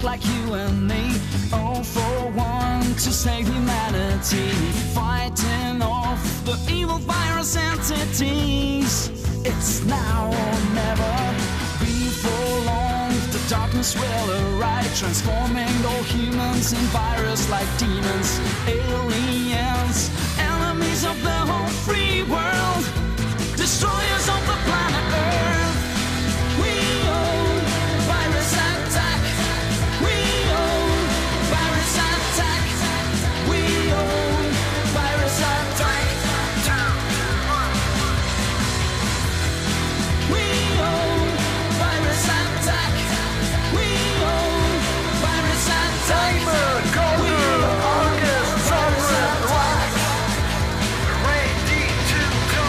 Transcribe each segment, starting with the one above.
like you and me, all for one to save humanity, fighting off the evil virus entities. It's now or never. Before long, the darkness will arrive, transforming all humans in virus-like demons, aliens, enemies of the whole free world, destroyers of the planet Earth. We own virus attack. We own virus attack. We own virus attack. We own virus attack. We own virus attack. Timer, Golden, August, Summer, Black. Ready to go.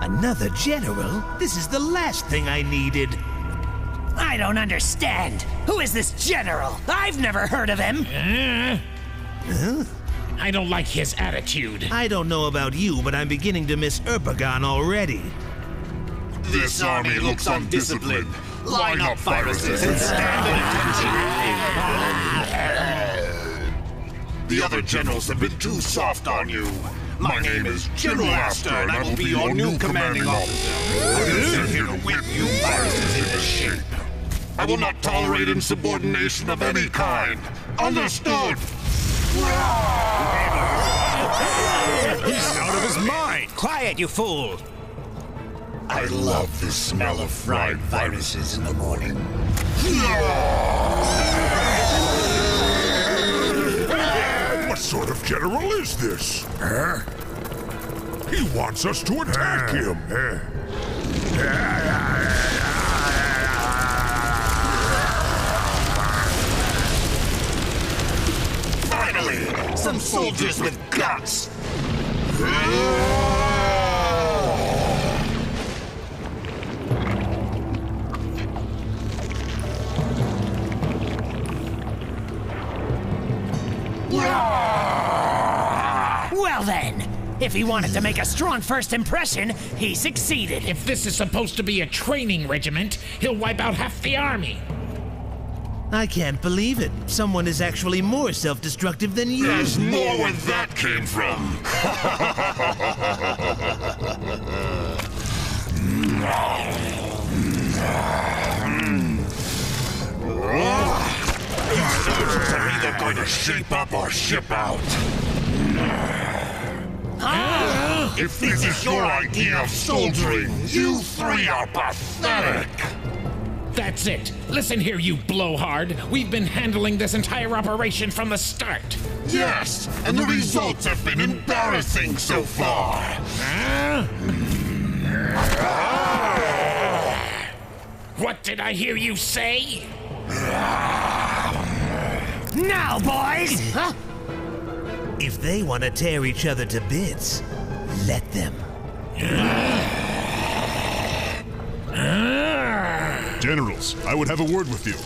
Another general? This is the last thing I needed. I don't understand. Who is this general? I've never heard of him. I don't like his attitude. I don't know about you, but I'm beginning to miss Erpagon already. This army looks undisciplined. Line up viruses and stand attention. The other generals have been too soft on you. My name is General ASTOR, and I will be your new commanding officer. I am sent here to whip you viruses into shape. I will not tolerate insubordination of any kind. Understood? He's out of his mind! Quiet, you fool! I love the smell of fried viruses in the morning. What sort of general is this? He wants us to attack him. Finally, some soldiers with guts. Well then, if he wanted to make a strong first impression, he succeeded. If this is supposed to be a training regiment, he'll wipe out half the army. I can't believe it. Someone is actually more self-destructive than you. There's more where that came from. These soldiers are either going to shape up or ship out. If this is your idea of soldiering, you three are pathetic. That's it. Listen here, you blowhard. We've been handling this entire operation from the start. Yes, and the results have been embarrassing so far. What did I hear you say? Now, boys! If they want to tear each other to bits, let them. Generals, I would have a word with you.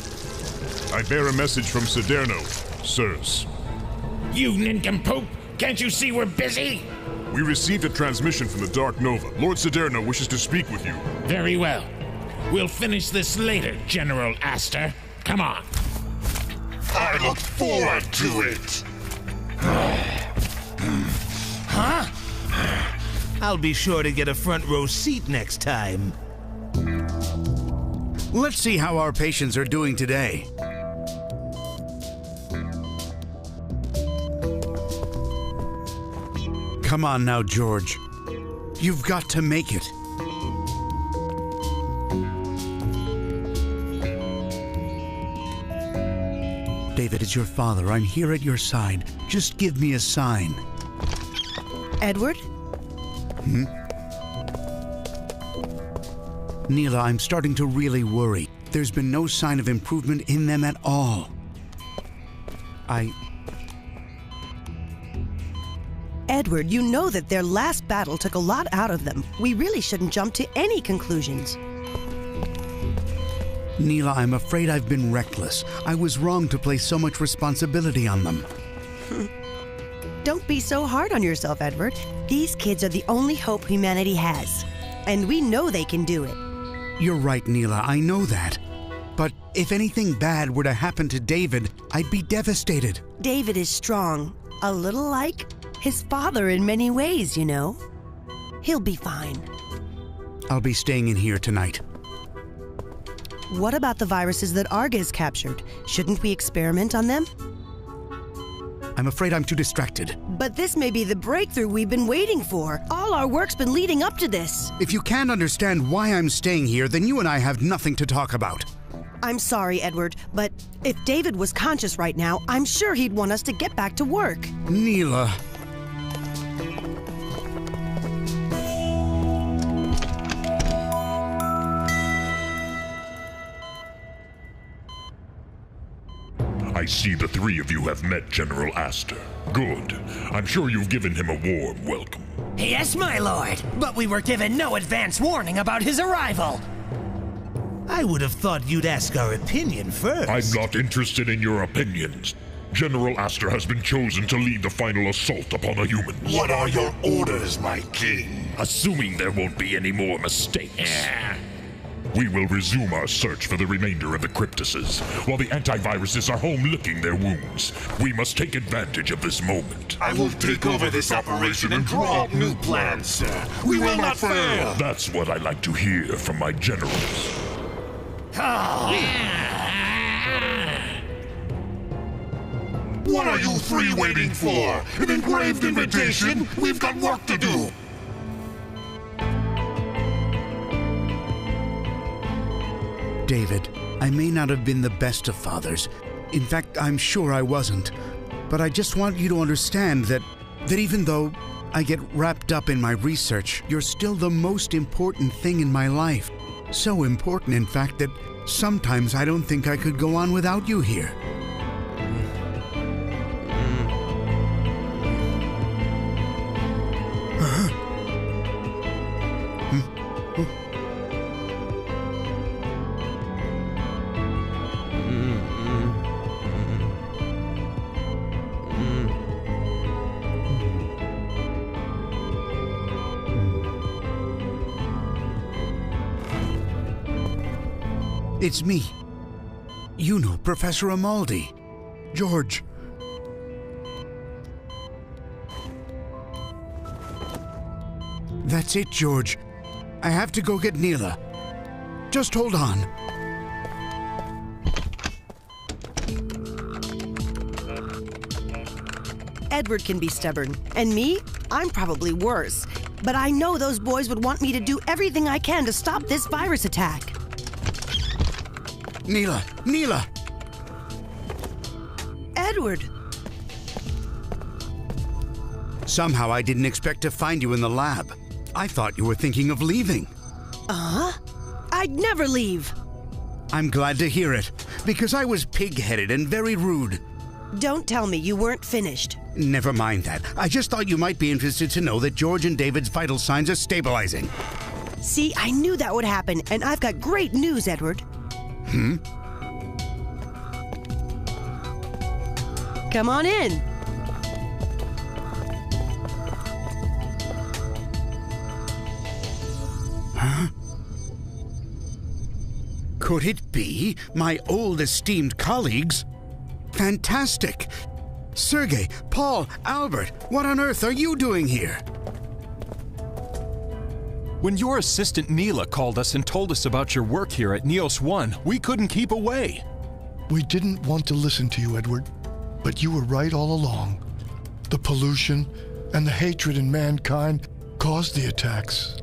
I bear a message from Saderno, sirs. You nincompoop! Can't you see we're busy? We received a transmission from the Dark Nova. Lord Saderno wishes to speak with you. Very well. We'll finish this later, General ASTOR. Come on. I look forward to it. I'll be sure to get a front row seat next time. Let's see how our patients are doing today. Come on now, George. You've got to make it. David, it's your father. I'm here at your side. Just give me a sign. Edward? Neela, I'm starting to really worry. There's been no sign of improvement in them at all. Edward, you know that their last battle took a lot out of them. We really shouldn't jump to any conclusions. Neela, I'm afraid I've been reckless. I was wrong to place so much responsibility on them. Don't be so hard on yourself, Edward. These kids are the only hope humanity has. And we know they can do it. You're right, Neela, I know that. But if anything bad were to happen to David, I'd be devastated. David is strong. A little like his father in many ways, you know. He'll be fine. I'll be staying in here tonight. What about the viruses that Arga has captured? Shouldn't we experiment on them? I'm afraid I'm too distracted. But this may be the breakthrough we've been waiting for. All our work's been leading up to this. If you can't understand why I'm staying here, then you and I have nothing to talk about. I'm sorry, Edward, but if David was conscious right now, I'm sure he'd want us to get back to work. Neela. I see the three of you have met General Astor. Good. I'm sure you've given him a warm welcome. Yes, my lord, but we were given no advance warning about his arrival. I would have thought you'd ask our opinion first. I'm not interested in your opinions. General Astor has been chosen to lead the final assault upon the humans. What are your orders, my king? Assuming there won't be any more mistakes. We will resume our search for the remainder of the cryptuses, while the antiviruses are home licking their wounds. We must take advantage of this moment. I will take over this operation and draw up new plans, sir. We will not fail! That's what I like to hear from my generals. What are you three waiting for? An engraved invitation? We've got work to do! David, I may not have been the best of fathers. In fact, I'm sure I wasn't. But I just want you to understand that even though I get wrapped up in my research, you're still the most important thing in my life. So important, in fact, that sometimes I don't think I could go on without you here. It's me. You know Professor Amaldi. George. That's it, George. I have to go get Neela. Just hold on. Edward can be stubborn, and me, I'm probably worse. But I know those boys would want me to do everything I can to stop this virus attack. Neela! Neela! Edward! Somehow I didn't expect to find you in the lab. I thought you were thinking of leaving. I'd never leave. I'm glad to hear it, because I was pig-headed and very rude. Don't tell me you weren't finished. Never mind that. I just thought you might be interested to know that George and David's vital signs are stabilizing. See, I knew that would happen, and I've got great news, Edward. Come on in. Could it be my old esteemed colleagues? Fantastic! Sergey, Paul, Albert, what on earth are you doing here? When your assistant Neela called us and told us about your work here at Neos 1, we couldn't keep away. We didn't want to listen to you, Edward, but you were right all along. The pollution and the hatred in mankind caused the attacks.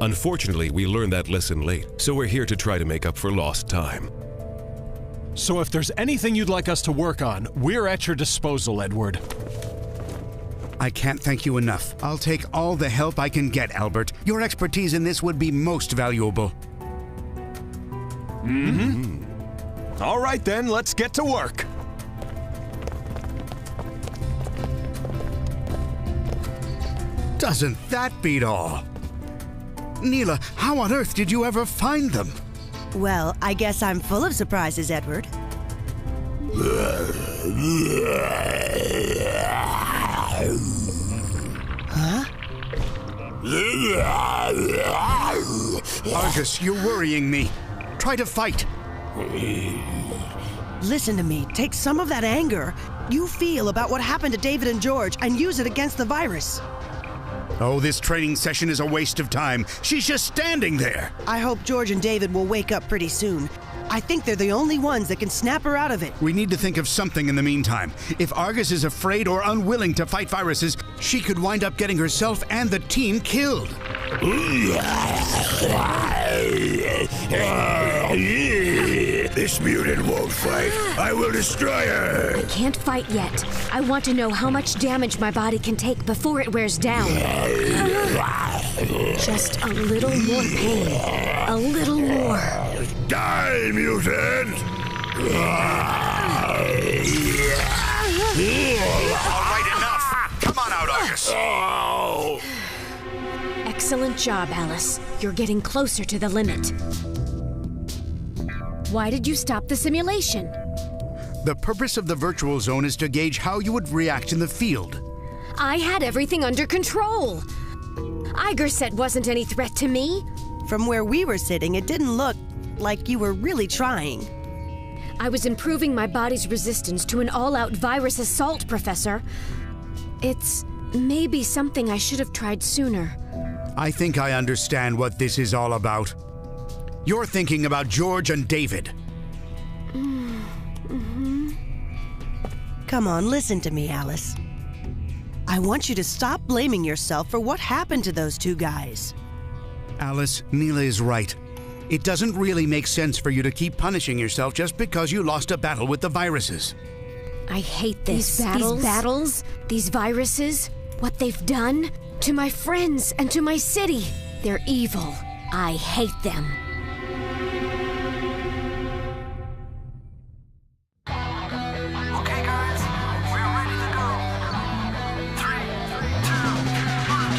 Unfortunately, we learned that lesson late, so we're here to try to make up for lost time. So if there's anything you'd like us to work on, we're at your disposal, Edward. I can't thank you enough. I'll take all the help I can get, Albert. Your expertise in this would be most valuable. All right then, let's get to work. Doesn't that beat all? Neela, how on earth did you ever find them? Well, I guess I'm full of surprises, Edward. Huh? Argus, you're worrying me. Try to fight. Listen to me. Take some of that anger you feel about what happened to David and George and use it against the virus. Oh, this training session is a waste of time. She's just standing there. I hope George and David will wake up pretty soon. I think they're the only ones that can snap her out of it. We need to think of something in the meantime. If Argus is afraid or unwilling to fight viruses, she could wind up getting herself and the team killed. This mutant won't fight. I will destroy her. I can't fight yet. I want to know how much damage my body can take before it wears down. Just a little more pain. A little more. Die, mutant! All right, enough. Come on out, Argus. Excellent job, Alice. You're getting closer to the limit. Why did you stop the simulation? The purpose of the virtual zone is to gauge how you would react in the field. I had everything under control. Igerset wasn't any threat to me. From where we were sitting, it didn't look like you were really trying. I was improving my body's resistance to an all-out virus assault, Professor. It's maybe something I should have tried sooner. I think I understand what this is all about. You're thinking about George and David. Come on, listen to me, Alice. I want you to stop blaming yourself for what happened to those two guys. Alice, Neela is right. It doesn't really make sense for you to keep punishing yourself just because you lost a battle with the viruses. I hate this. These battles, these viruses, what they've done to my friends and to my city. They're evil. I hate them. Okay, guys, we're ready to go. 3, 2, 1.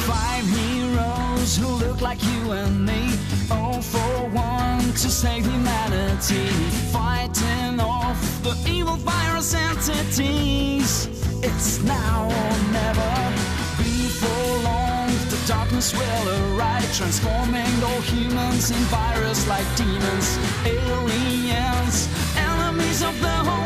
5 heroes who look like you and me, all for one to save humanity, fighting off the evil virus entities. It's now or never. Before long, the darkness will arrive, transforming all humans in virus like demons, aliens, enemies of the whole